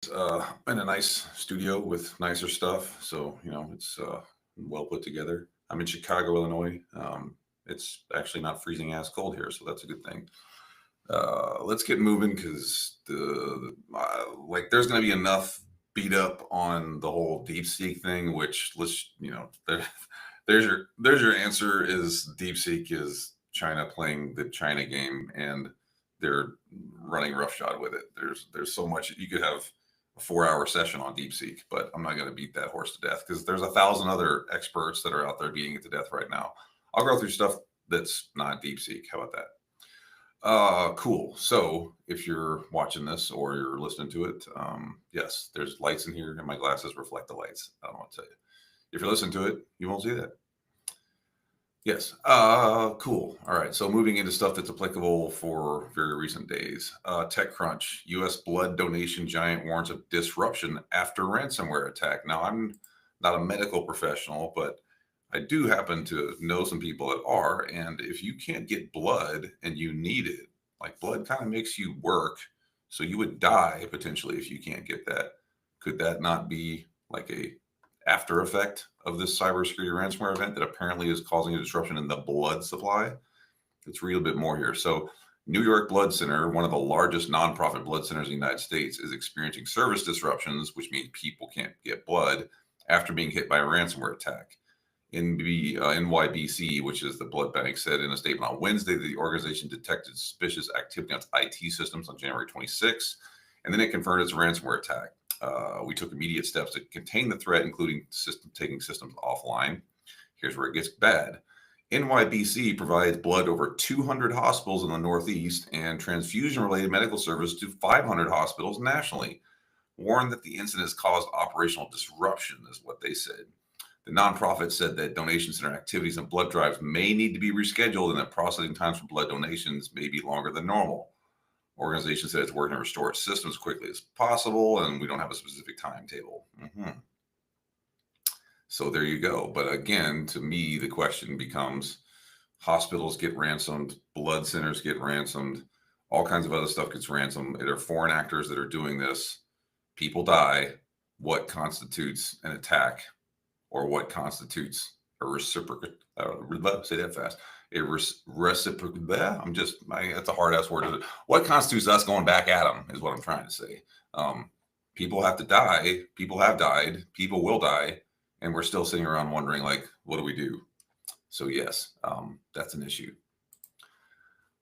in a nice studio with nicer stuff. So, it's well put together. I'm in Chicago, Illinois. It's actually not freezing ass cold here, so that's a good thing. Let's get moving because there's going to be enough beat up on the whole DeepSeek thing. Which there's your answer is DeepSeek is China playing the China game, and they're running roughshod with it. There's so much you could have a 4 hour session on DeepSeek, but I'm not going to beat that horse to death because there's 1,000 other experts that are out there beating it to death right now. I'll go through stuff that's not DeepSeek. How about that? Cool. So if you're watching this or you're listening to it, yes, there's lights in here and my glasses reflect the lights. I don't know what to tell you. If you're listening to it, you won't see that. Yes. Cool. All right. So moving into stuff that's applicable for very recent days. TechCrunch, U.S. blood donation giant warns of disruption after ransomware attack. Now, I'm not a medical professional, but I do happen to know some people that are. And if you can't get blood and you need it, like blood kind of makes you work. So you would die potentially if you can't get that. Could that not be like a after effect of this cybersecurity ransomware event that apparently is causing a disruption in the blood supply? Let's read a bit more here. So New York Blood Center, one of the largest nonprofit blood centers in the United States, is experiencing service disruptions, which means people can't get blood after being hit by a ransomware attack. NYBC, which is the blood bank, said in a statement on Wednesday that the organization detected suspicious activity on its IT systems on January 26, and then it confirmed it's a ransomware attack. We took immediate steps to contain the threat, including taking systems offline. Here's where it gets bad. NYBC provides blood to over 200 hospitals in the Northeast and transfusion-related medical service to 500 hospitals nationally. Warned that the incident has caused operational disruption, is what they said. The nonprofit said that donation center activities and blood drives may need to be rescheduled and that processing times for blood donations may be longer than normal. Organization said it's working to restore its systems as quickly as possible, and we don't have a specific timetable. So there you go. But again, to me, the question becomes: hospitals get ransomed, blood centers get ransomed, all kinds of other stuff gets ransomed. There are foreign actors that are doing this. People die. What constitutes an attack, or what constitutes a reciprocal? Say that fast. Reciprocal. That's a hard ass word. What constitutes us going back at them is what I'm trying to say. People have to die. People have died. People will die. And we're still sitting around wondering, like, what do we do? So yes, that's an issue.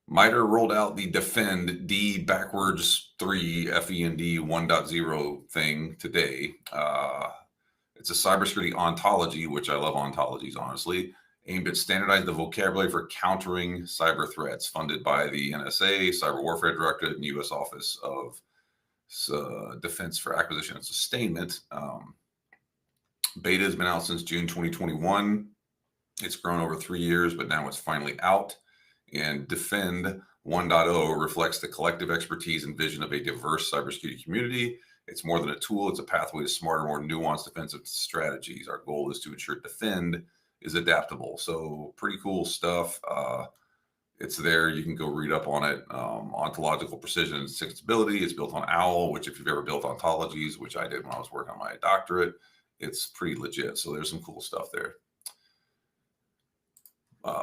MITRE rolled out the Defend D backwards 3 FEND 1.0 thing today. It's a cybersecurity ontology, which I love ontologies, honestly, aimed at standardizing the vocabulary for countering cyber threats, funded by the NSA, Cyber Warfare Directorate, and U.S. Office of Defense for Acquisition and Sustainment. Beta has been out since June 2021. It's grown over 3 years, but now it's finally out. And Defend 1.0 reflects the collective expertise and vision of a diverse cybersecurity community. It's more than a tool. It's a pathway to smarter, more nuanced defensive strategies. Our goal is to ensure Defend is adaptable. So pretty cool stuff. It's there. You can go read up on it. Ontological precision and extensibility. It's built on OWL, which if you've ever built ontologies, which I did when I was working on my doctorate, it's pretty legit. So there's some cool stuff there.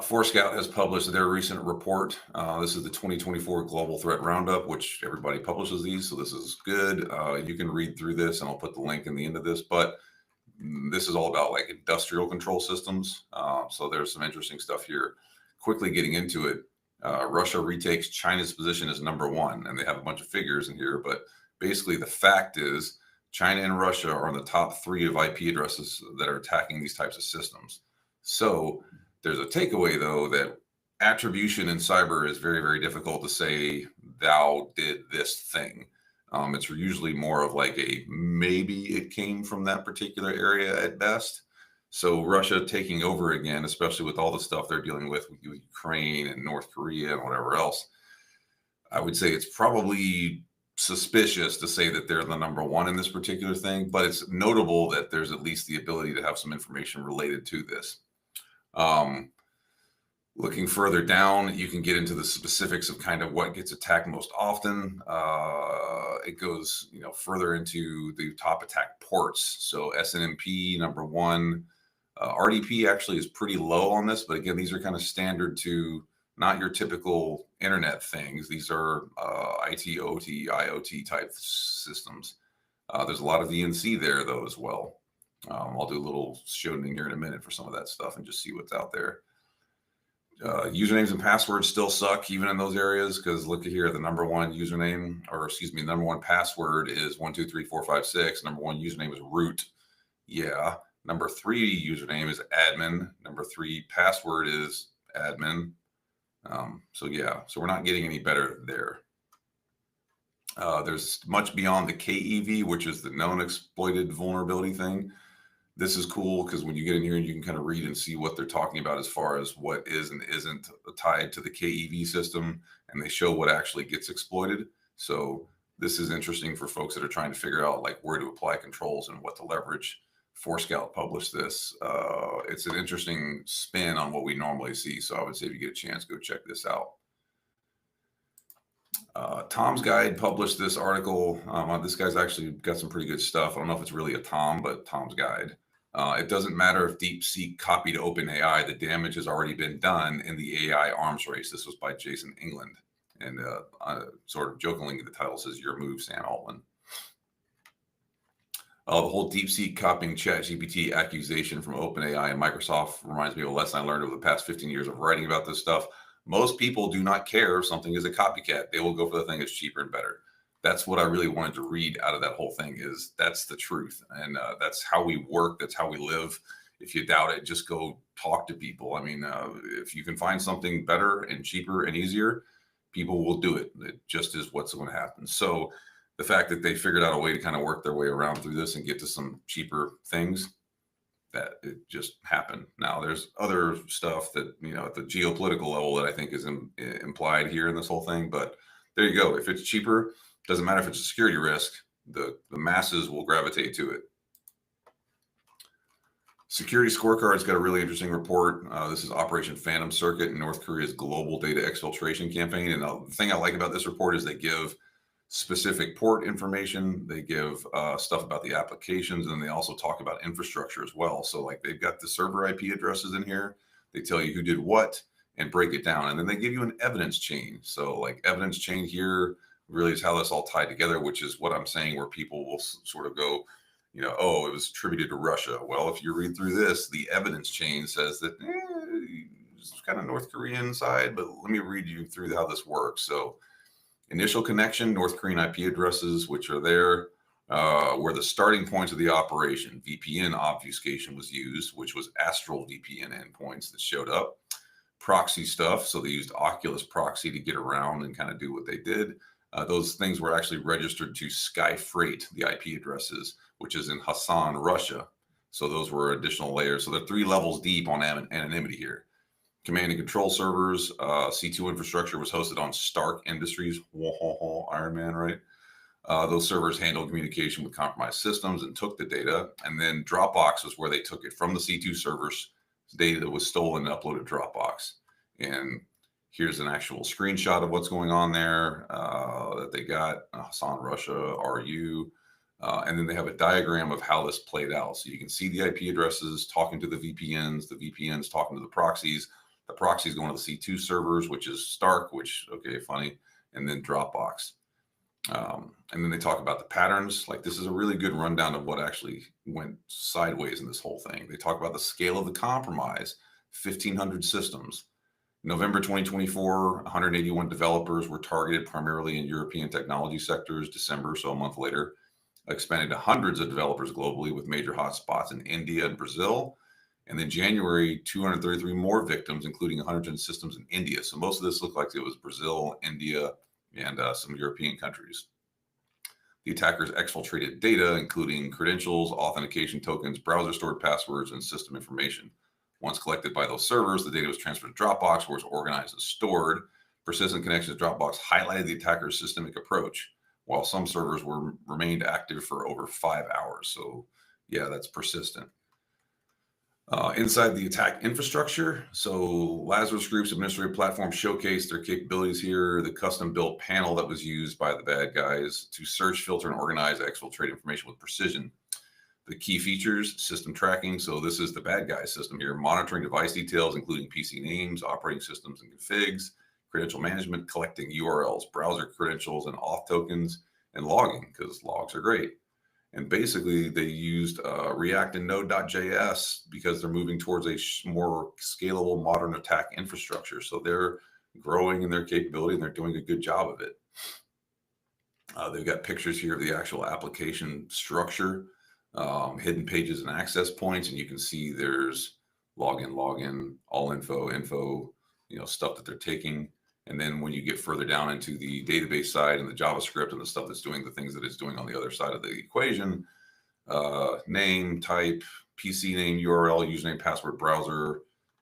Forescout has published their recent report. This is the 2024 Global Threat Roundup, which everybody publishes these, so this is good. You can read through this, and I'll put the link in the end of this, but this is all about like industrial control systems. So there's some interesting stuff here. Quickly getting into it, Russia retakes China's position as #1, and they have a bunch of figures in here, but basically the fact is China and Russia are on the top 3 of IP addresses that are attacking these types of systems. So there's a takeaway, though, that attribution in cyber is very, very difficult to say, thou did this thing. It's usually more of like a maybe it came from that particular area at best. So Russia taking over again, especially with all the stuff they're dealing with Ukraine and North Korea and whatever else, I would say it's probably suspicious to say that they're the #1 in this particular thing, but it's notable that there's at least the ability to have some information related to this. Looking further down, you can get into the specifics of kind of what gets attacked most often. It goes, further into the top attack ports. So SNMP number one, RDP actually is pretty low on this, but again, these are kind of standard to not your typical internet things. These are IT, OT, IoT type systems. There's a lot of VNC there though as well. I'll do a little showing here in a minute for some of that stuff and just see what's out there. Usernames and passwords still suck even in those areas, because look at here, the number one username, or excuse me, number one password is 1234556. Number one username is root. Yeah. Number three username is admin. Number three password is admin. So we're not getting any better there. There's much beyond the KEV, which is the known exploited vulnerability thing. This is cool because when you get in here, you can kind of read and see what they're talking about as far as what is and isn't tied to the KEV system, and they show what actually gets exploited. So this is interesting for folks that are trying to figure out like where to apply controls and what to leverage. Forescout published this. It's an interesting spin on what we normally see. So I would say if you get a chance, go check this out. Tom's Guide published this article. This guy's actually got some pretty good stuff. I don't know if it's really a Tom, but Tom's Guide. It doesn't matter if DeepSeek copied OpenAI, the damage has already been done in the AI arms race. This was by Jason England. And sort of jokingly, the title says, "Your move, Sam Altman." The whole DeepSeek copying ChatGPT accusation from OpenAI and Microsoft reminds me of a lesson I learned over the past 15 years of writing about this stuff. Most people do not care if something is a copycat. They will go for the thing that's cheaper and better. That's what I really wanted to read out of that whole thing, is that's the truth. And that's how we work. That's how we live. If you doubt it, just go talk to people. I mean, if you can find something better and cheaper and easier, people will do it. It just is what's going to happen. So the fact that they figured out a way to kind of work their way around through this and get to some cheaper things, that it just happened. Now there's other stuff that, at the geopolitical level that I think is implied here in this whole thing, but there you go. If it's cheaper, doesn't matter if it's a security risk, the masses will gravitate to it. Security Scorecard's got a really interesting report. This is Operation Phantom Circuit in North Korea's global data exfiltration campaign. And the thing I like about this report is they give specific port information. They give stuff about the applications, and they also talk about infrastructure as well. So like they've got the server IP addresses in here. They tell you who did what and break it down. And then they give you an evidence chain. So like evidence chain here really is how this all tied together, which is what I'm saying, where people will sort of go, oh, it was attributed to Russia. Well, if you read through this, the evidence chain says that it's kind of North Korean side, but let me read you through how this works. So initial connection, North Korean IP addresses, which are there, were the starting points of the operation. VPN obfuscation was used, which was Astral VPN endpoints that showed up. Proxy stuff, so they used Oculus Proxy to get around and kind of do what they did. Those things were actually registered to Skyfreight, the IP addresses, which is in Hassan, Russia. So those were additional layers. So they're 3 levels deep on anonymity here. Command and control servers, C2 infrastructure was hosted on Stark Industries. Iron Man, right? Those servers handled communication with compromised systems and took the data. And then Dropbox was where they took it from the C2 servers. Data was stolen and uploaded to Dropbox. And here's an actual screenshot of what's going on there that they got. Hassan, Russia, RU. And then they have a diagram of how this played out. So you can see the IP addresses talking to the VPNs talking to the proxies. The proxies going to the C2 servers, which is Stark, which, okay, funny, and then Dropbox. And then they talk about the patterns. Like this is a really good rundown of what actually went sideways in this whole thing. They talk about the scale of the compromise, 1,500 systems. November 2024, 181 developers were targeted primarily in European technology sectors. December, so a month later, expanded to hundreds of developers globally with major hotspots in India and Brazil. And then January, 233 more victims, including 100 systems in India. So most of this looked like it was Brazil, India, and some European countries. The attackers exfiltrated data, including credentials, authentication tokens, browser-stored passwords, and system information. Once collected by those servers, the data was transferred to Dropbox, where it's organized and stored. Persistent connections to Dropbox highlighted the attacker's systemic approach, while some servers remained active for over 5 hours. So yeah, that's persistent. Inside the attack infrastructure, so Lazarus Group's administrative platform showcased their capabilities here. The custom-built panel that was used by the bad guys to search, filter, and organize exfiltrate information with precision. The key features, system tracking. So this is the bad guy system here. Monitoring device details, including PC names, operating systems, and configs. Credential management, collecting URLs, browser credentials, and auth tokens, and logging, because logs are great. And basically, they used React and Node.js because they're moving towards a more scalable, modern attack infrastructure. So they're growing in their capability and they're doing a good job of it. They've got pictures here of the actual application structure, hidden pages and access points, and you can see there's login, all info, stuff that they're taking. And then when you get further down into the database side and the JavaScript and the stuff that's doing the things that it's doing on the other side of the equation, name, type, PC name, URL, username, password, browser,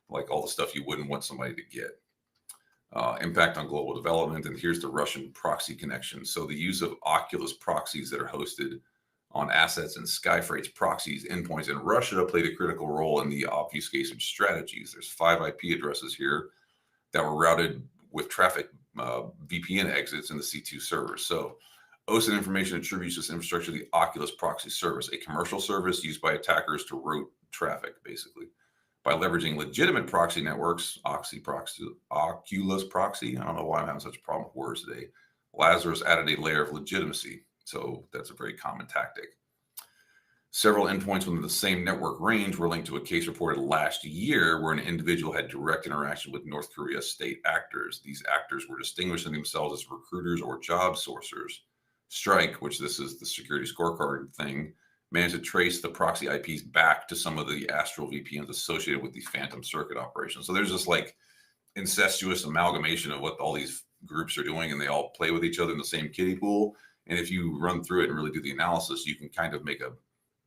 like all the stuff you wouldn't want somebody to get. Impact on global development. And here's the Russian proxy connection. So the use of Oculus proxies that are hosted on assets and Skyfreight's proxies endpoints in Russia played a critical role in the obfuscation strategies. There's 5 IP addresses here that were routed with traffic VPN exits in the C2 servers. So OSINT information attributes this infrastructure to the Oculus proxy service, a commercial service used by attackers to route traffic, basically. By leveraging legitimate proxy networks, Oculus proxy, I don't know why I'm having such a problem with words today, Lazarus added a layer of legitimacy. So that's a very common tactic. Several endpoints within the same network range were linked to a case reported last year where an individual had direct interaction with North Korea state actors. These actors were distinguishing themselves as recruiters or job sourcers. Strike, which this is the security scorecard thing, managed to trace the proxy IPs back to some of the Astral VPNs associated with the Phantom Circuit operation. So there's this like incestuous amalgamation of what all these groups are doing, and they all play with each other in the same kiddie pool. And if you run through it and really do the analysis, you can kind of make a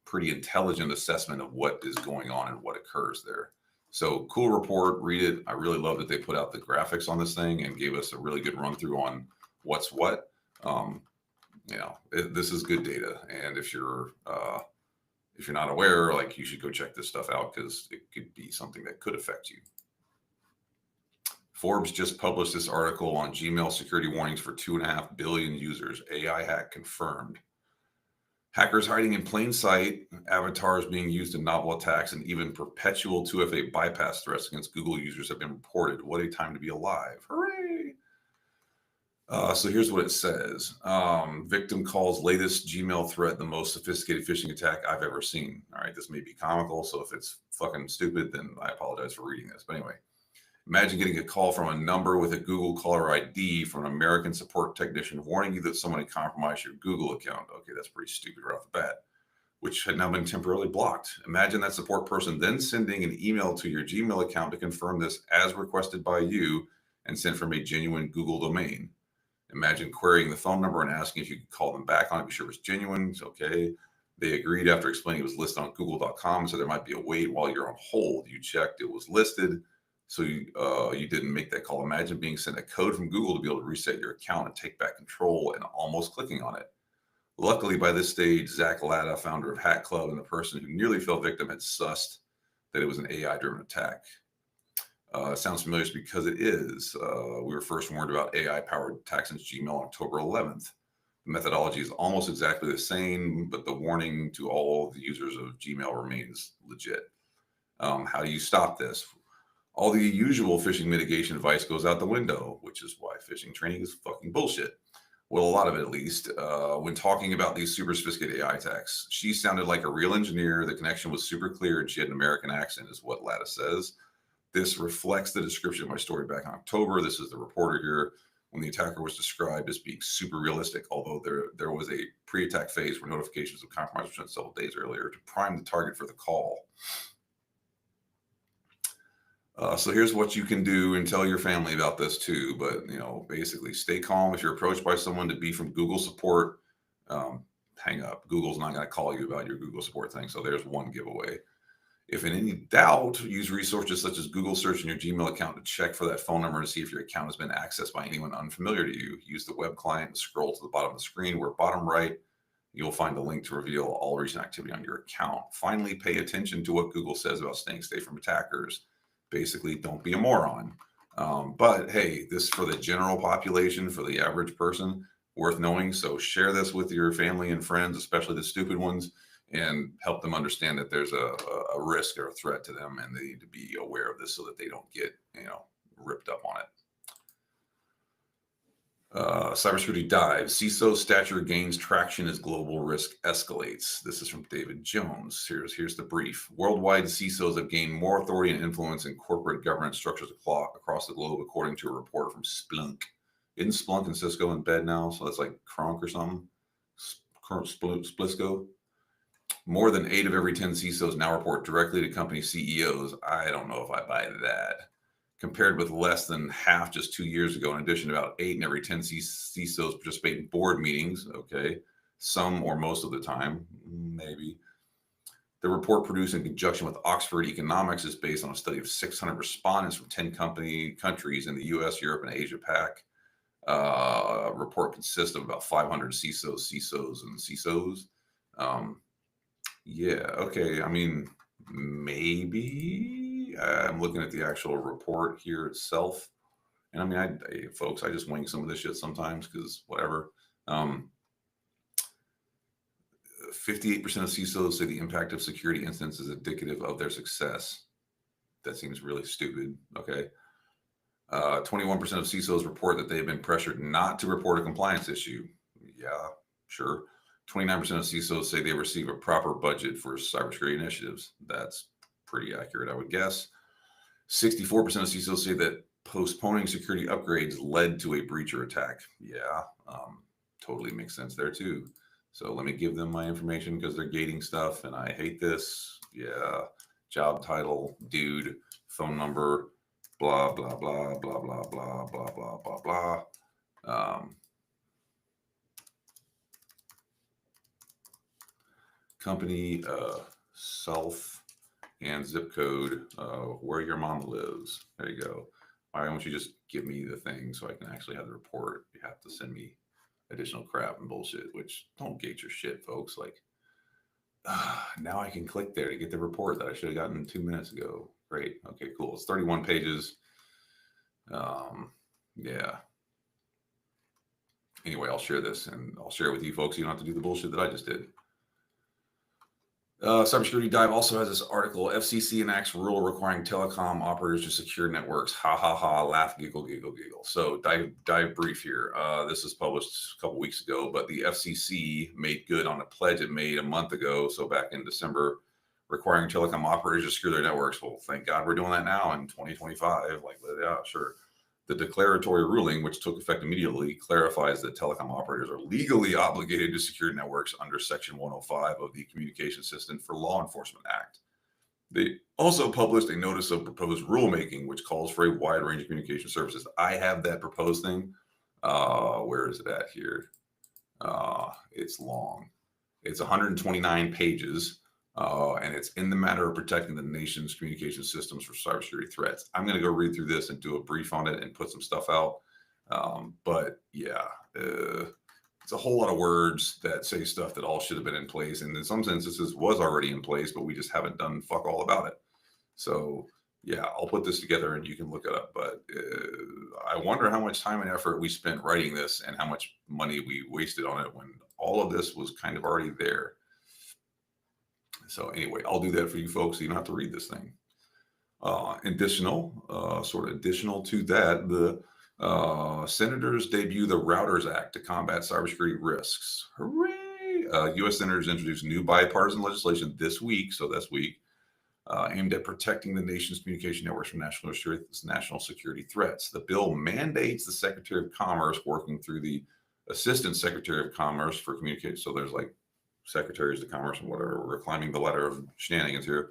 pretty intelligent assessment of what is going on and what occurs there. So cool report, read it. I really love that they put out the graphics on this thing and gave us a really good run through on what's what. This is good data. And if you're not aware, like, you should go check this stuff out because it could be something that could affect you. Forbes just published this article on Gmail security warnings for 2.5 billion users. AI hack confirmed. Hackers hiding in plain sight, avatars being used in novel attacks, and even perpetual 2FA bypass threats against Google users have been reported. What a time to be alive. Hooray! So here's what it says. Victim calls latest Gmail threat the most sophisticated phishing attack I've ever seen. All right, this may be comical, so if it's fucking stupid, then I apologize for reading this. But anyway, imagine getting a call from a number with a Google caller ID from an American support technician warning you that someone had compromised your Google account. Okay, that's pretty stupid right off the bat, which had now been temporarily blocked. Imagine that support person then sending an email to your Gmail account to confirm this as requested by you and sent from a genuine Google domain. Imagine querying the phone number and asking if you could call them back on it, be sure it was genuine. It's okay. They agreed after explaining it was listed on google.com, so there might be a wait while you're on hold. You checked, it was listed. So you didn't make that call. Imagine being sent a code from Google to be able to reset your account and take back control and almost clicking on it. Luckily, by this stage, Zach Latta, founder of Hack Club and the person who nearly fell victim, had sussed that it was an AI-driven attack. It sounds familiar because it is. We were first warned about AI-powered attacks since Gmail on October 11th. The methodology is almost exactly the same, but the warning to all the users of Gmail remains legit. How do you stop this? All the usual phishing mitigation advice goes out the window, which is why phishing training is fucking bullshit. Well, a lot of it, at least. When talking about these super sophisticated AI attacks, she sounded like a real engineer. The connection was super clear, and she had an American accent, is what Latta says. This reflects the description of my story back in October. This is the reporter here when the attacker was described as being super realistic, although there was a pre-attack phase where notifications of compromise were sent several days earlier to prime the target for the call. So here's what you can do, and tell your family about this too. But, basically stay calm. If you're approached by someone to be from Google support, hang up. Google's not going to call you about your Google support thing. So there's one giveaway. If in any doubt, use resources such as Google search in your Gmail account to check for that phone number to see if your account has been accessed by anyone unfamiliar to you. Use the web client and scroll to the bottom of the screen where bottom right You'll find a link to reveal all recent activity on your account. Finally, pay attention to what Google says about staying safe from attackers. Basically, don't be a moron. But hey, this for the general population, for the average person, worth knowing. So share this with your family and friends, especially the stupid ones, and help them understand that there's a risk or a threat to them, and they need to be aware of this so that they don't get, ripped up on it. Cybersecurity dives. CISO stature gains traction as global risk escalates. This is from David Jones. Here's the brief. Worldwide, CISOs have gained more authority and influence in corporate governance structures across the globe, according to a report from Splunk. Isn't Splunk and Cisco in bed now? So that's like Kronk or something. Splisco. More than 8 of every 10 CISOs now report directly to company CEOs. I don't know if I buy that. Compared with less than half just 2 years ago. In addition, about 8 in every 10 CISOs participate in board meetings. Okay. Some or most of the time, maybe. The report, produced in conjunction with Oxford Economics, is based on a study of 600 respondents from 10 countries in the US, Europe, and Asia Pac. Report consists of about 500 CISOs, and CISOs. Yeah, okay. I mean, maybe. I'm looking at the actual report here itself. And I mean, folks, I just wing some of this shit sometimes because whatever. 58% of CISOs say the impact of security incidents is indicative of their success. That seems really stupid. Okay. 21% of CISOs report that they've been pressured not to report a compliance issue. Yeah, sure. 29% of CISOs say they receive a proper budget for cybersecurity initiatives. That's pretty accurate, I would guess. 64% of CISOs say that postponing security upgrades led to a breach or attack. Yeah, totally makes sense there too. So let me give them my information because they're gating stuff and I hate this. Yeah, job title, dude, phone number, blah, blah, blah, blah, blah, blah, blah, blah, blah, blah. Company, self, and zip code, where your mom lives. There you go. Why don't you just give me the thing so I can actually have the report? You have to send me additional crap and bullshit, which don't gate your shit, folks. Like, now I can click there to get the report that I should have gotten 2 minutes ago. Great. Okay, cool. It's 31 pages. Yeah. Anyway, I'll share this and I'll share it with you folks. You don't have to do the bullshit that I just did. Cybersecurity Dive also has this article: FCC enacts rule requiring telecom operators to secure networks. Ha ha ha! Laugh, giggle, giggle, giggle. So dive brief here. This is published a couple weeks ago, but the FCC made good on a pledge it made a month ago. So back in December, requiring telecom operators to secure their networks. Well, thank God we're doing that now in 2025. Like, yeah, sure. The declaratory ruling, which took effect immediately, clarifies that telecom operators are legally obligated to secure networks under Section 105 of the Communication System for Law Enforcement Act. They also published a notice of proposed rulemaking, which calls for a wide range of communication services. I have that proposed thing. Where is it at here? It's long. It's 129 pages. And it's in the matter of protecting the nation's communication systems for cybersecurity threats. I'm going to go read through this and do a brief on it and put some stuff out. But yeah, it's a whole lot of words that say stuff that all should have been in place. And in some instances was already in place, but we just haven't done fuck all about it. So yeah, I'll put this together and you can look it up. But I wonder how much time and effort we spent writing this and how much money we wasted on it when all of this was kind of already there. So anyway, I'll do that for you folks. So you don't have to read this thing. Additional to that, the senators debut the Routers Act to combat cybersecurity risks. Hooray! U.S. senators introduced new bipartisan legislation this week, so this week, aimed at protecting the nation's communication networks from national security threats. The bill mandates the Secretary of Commerce, working through the Assistant Secretary of Commerce for communication. So there's like secretaries of commerce and whatever. We're climbing the ladder of shenanigans here.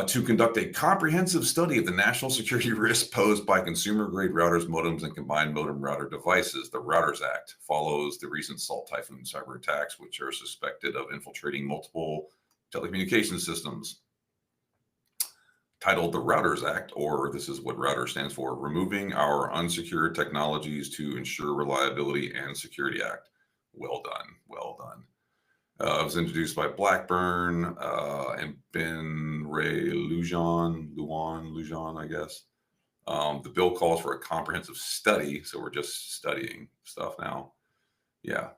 To conduct a comprehensive study of the national security risks posed by consumer-grade routers, modems, and combined modem router devices. The Routers Act follows the recent Salt Typhoon cyber attacks, which are suspected of infiltrating multiple telecommunications systems. Titled the Routers Act, or this is what Router stands for, Removing Our Unsecured Technologies to Ensure Reliability and Security Act. Well done. Well done. It was introduced by Blackburn and Ben Ray Lujan, I guess. The bill calls for a comprehensive study, so we're just studying stuff now. Yeah.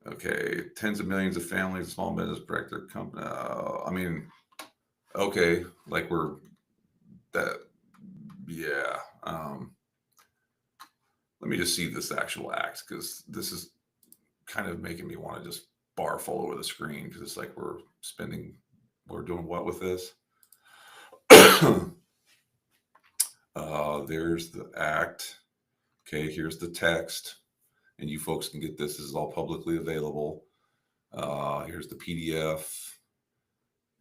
Okay. Tens of millions of families, small business, director company. I mean, okay, like we're that. Yeah. Let me just see this actual act, because this is kind of making me want to just barf all over the screen, because it's like we're doing what with this? There's the act. Okay, here's the text, and you folks can get this. This is all publicly available. Here's the PDF.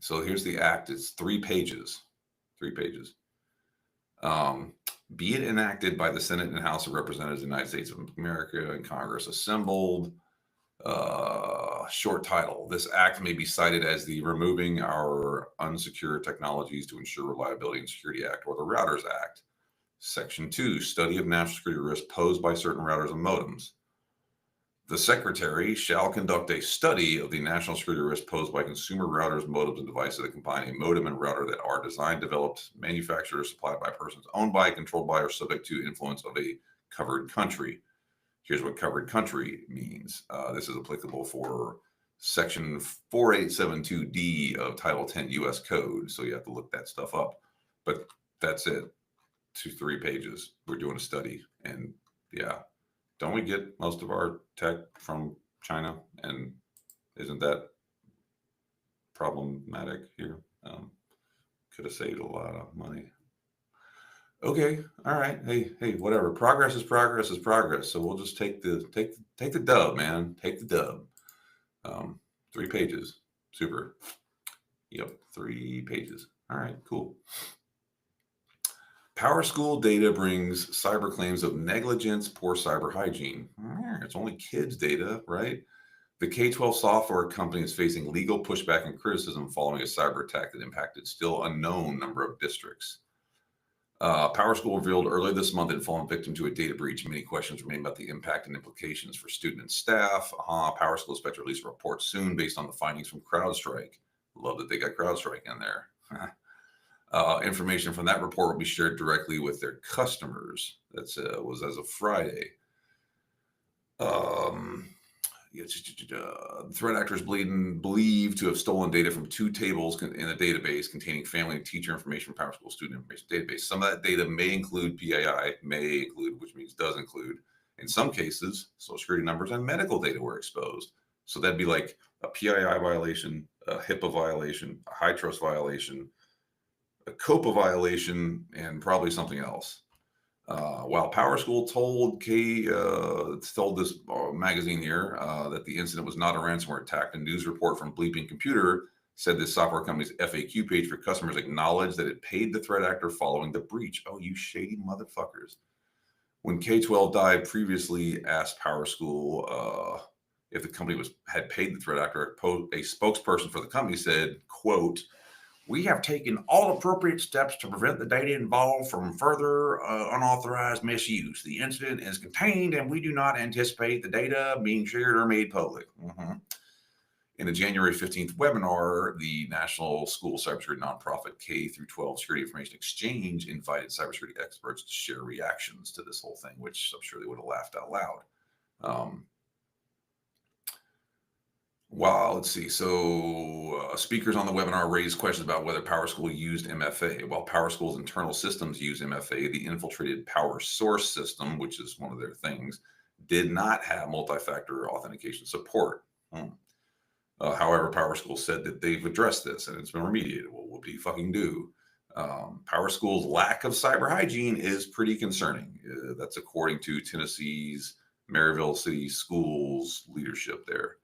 So here's the act. It's 3 pages. 3 pages. Be it enacted by the Senate and House of Representatives of the United States of America and Congress assembled. Short title. This act may be cited as the Removing Our Unsecured Technologies to Ensure Reliability and Security Act, or the Routers Act. Section 2, study of national security risks posed by certain routers and modems. The Secretary shall conduct a study of the national security risks posed by consumer routers, modems, and devices that combine a modem and router that are designed, developed, manufactured, or supplied by persons owned by, controlled by, or subject to influence of a covered country. Here's what covered country means. This is applicable for Section 4872D of Title 10 U.S. Code. So you have to look that stuff up. But that's it. 2-3 pages. We're doing a study. And yeah, don't we get most of our tech from China? And isn't that problematic here? Could have saved a lot of money. Okay, all right. Hey, whatever. Progress is progress is progress. So we'll just take the dub, man. Take the dub. 3 pages. Super. Yep, 3 pages. All right, cool. PowerSchool data brings cyber claims of negligence, poor cyber hygiene. It's only kids' data, right? The K-12 software company is facing legal pushback and criticism following a cyber attack that impacted still unknown number of districts. PowerSchool revealed earlier this month it had fallen victim to a data breach. Many questions remain about the impact and implications for student and staff. PowerSchool expects to release a report soon based on the findings from CrowdStrike. Love that they got CrowdStrike in there. Information from that report will be shared directly with their customers. That was as of Friday. Threat actors believe to have stolen data from 2 tables in a database containing family and teacher information from PowerSchool student information database. Some of that data may include PII, which means does include. In some cases, social security numbers and medical data were exposed. So that'd be like a PII violation, a HIPAA violation, a high trust violation, a COPA violation, and probably something else. While PowerSchool told this magazine here that the incident was not a ransomware attack, a news report from Bleeping Computer said this software company's FAQ page for customers acknowledged that it paid the threat actor following the breach. Oh, you shady motherfuckers. When K-12 Dive previously asked PowerSchool if the company had paid the threat actor, a spokesperson for the company said, quote, "We have taken all appropriate steps to prevent the data involved from further unauthorized misuse. The incident is contained and we do not anticipate the data being shared or made public." In a January 15th webinar, the National School Cybersecurity Nonprofit K-12 Security Information Exchange invited cybersecurity experts to share reactions to this whole thing, which I'm sure they would have laughed out loud. Wow, let's see. So speakers on the webinar raised questions about whether PowerSchool used MFA. While PowerSchool's internal systems use MFA, the infiltrated Power Source system, which is one of their things, did not have multi-factor authentication support. However, PowerSchool said that they've addressed this and it's been remediated. Well, what do you fucking do? PowerSchool's lack of cyber hygiene is pretty concerning. That's according to Tennessee's Maryville City Schools leadership there.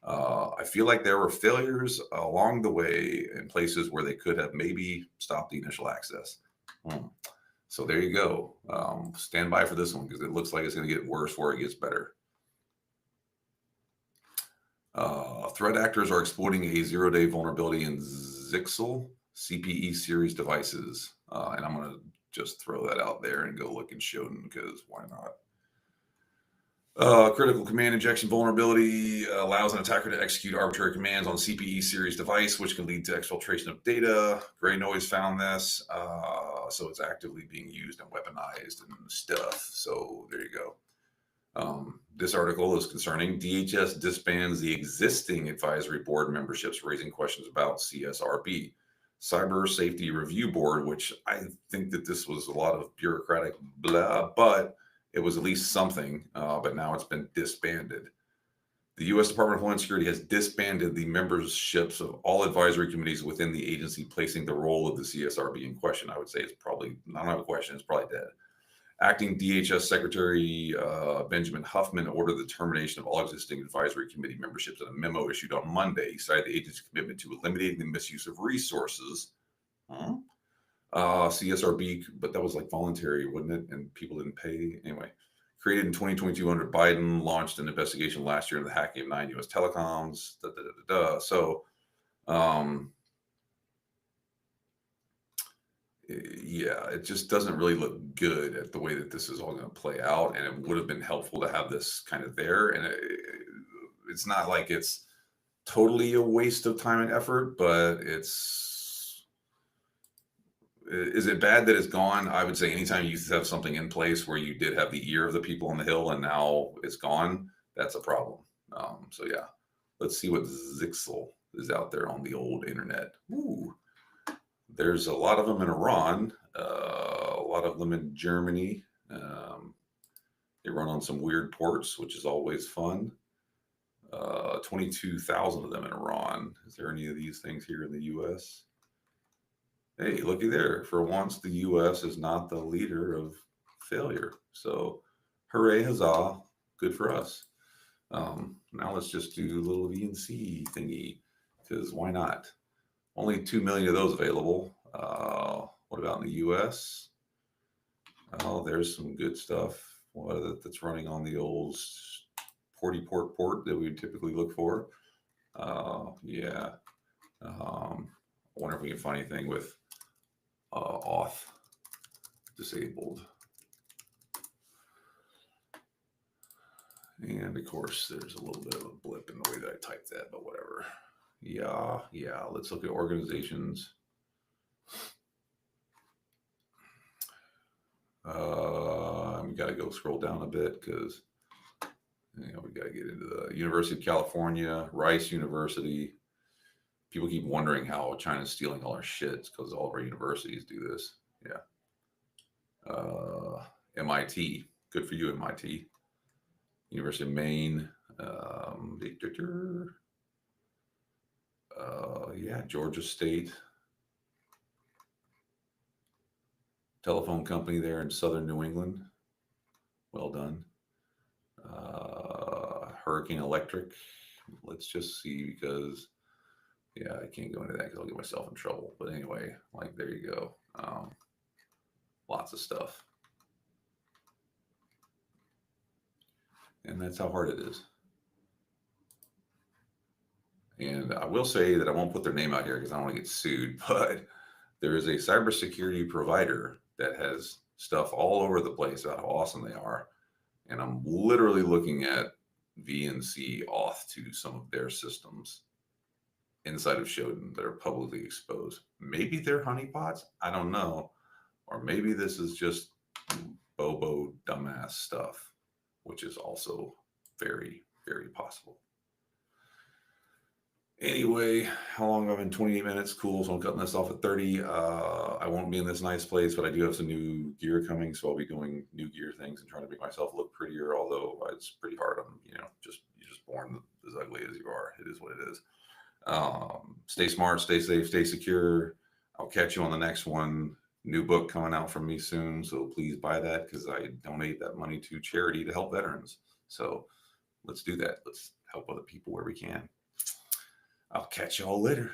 I feel like there were failures along the way in places where they could have maybe stopped the initial access. So there you go. Stand by for this one because it looks like it's going to get worse before it gets better. Threat actors are exploiting a 0-day vulnerability in Zixel CPE series devices. And I'm going to just throw that out there and go look in Shodan because why not? Critical command injection vulnerability allows an attacker to execute arbitrary commands on CPE series device, which can lead to exfiltration of data. Gray Noise found this, so it's actively being used and weaponized and stuff. So there you go. This article is concerning DHS disbands the existing advisory board memberships, raising questions about CSRB, Cyber Safety Review Board, which I think that this was a lot of bureaucratic blah, but it was at least something, but now it's been disbanded. The U.S. Department of Homeland Security has disbanded the memberships of all advisory committees within the agency, placing the role of the CSRB in question. I would say it's probably not a question, it's probably dead. Acting DHS Secretary Benjamin Huffman ordered the termination of all existing advisory committee memberships in a memo issued on Monday. He cited the agency's commitment to eliminating the misuse of resources. CSRB, but that was like voluntary, wasn't it? And people didn't pay. Anyway, created in 2022 under Biden, launched an investigation last year into the hacking of 9 U.S. telecoms. So, yeah, it just doesn't really look good at the way that this is all going to play out. And it would have been helpful to have this kind of there. And it's not like it's totally a waste of time and effort, but is it bad that it's gone? I would say anytime you have something in place where you did have the ear of the people on the hill and now it's gone, that's a problem. So yeah, let's see what Zixel is out there on the old internet. Ooh. There's a lot of them in Iran, a lot of them in Germany. They run on some weird ports, which is always fun. 22,000 of them in Iran. Is there any of these things here in the U.S.? Hey, looky there. For once, the U.S. is not the leader of failure. So, hooray, huzzah. Good for us. Now let's just do a little VNC thingy, because why not? Only 2 million of those available. What about in the U.S.? Oh, there's some good stuff that's running on the old port that we would typically look for. Yeah. I wonder if we can find anything with auth disabled. And of course, there's a little bit of a blip in the way that I typed that, but whatever. Yeah. Let's look at organizations. We got to go scroll down a bit because we got to get into the University of California, Rice University. People keep wondering how China's stealing all our shit. It's because all of our universities do this. Yeah. MIT. Good for you, MIT. University of Maine. Yeah, Georgia State. Telephone company there in southern New England. Well done. Hurricane Electric. Let's just see, because yeah, I can't go into that because I'll get myself in trouble. But anyway, like, there you go. Lots of stuff. And that's how hard it is. And I will say that I won't put their name out here because I don't want to get sued, but there is a cybersecurity provider that has stuff all over the place about how awesome they are. And I'm literally looking at VNC auth to some of their systems inside of Shodan that are publicly exposed. Maybe they're honeypots. I don't know. Or maybe this is just bobo dumbass stuff, which is also very, very possible. Anyway, how long have I been? 28 minutes. Cool. So I'm cutting this off at 30. I won't be in this nice place, but I do have some new gear coming. So I'll be doing new gear things and trying to make myself look prettier. Although it's pretty hard. You're just born as ugly as you are. It is what it is. Stay smart, stay safe, stay secure. I'll catch you on the next one. New book coming out from me soon. So please buy that, because I donate that money to charity to help veterans. So let's do that. Let's help other people where we can. I'll catch y'all later.